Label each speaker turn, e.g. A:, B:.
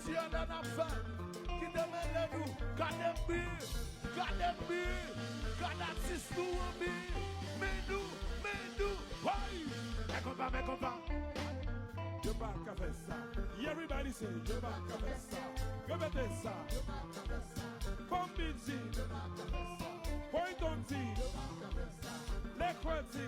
A: Dieu dans la fête, qui demande nous, gardez-nous, assiste nous, mais nous, oui, mais combat. Je bats qu'à faire ça. Everybody say, je bats qu'à faire ça. Répétez ça. Combinzi, Pointonzi, les Quanzi.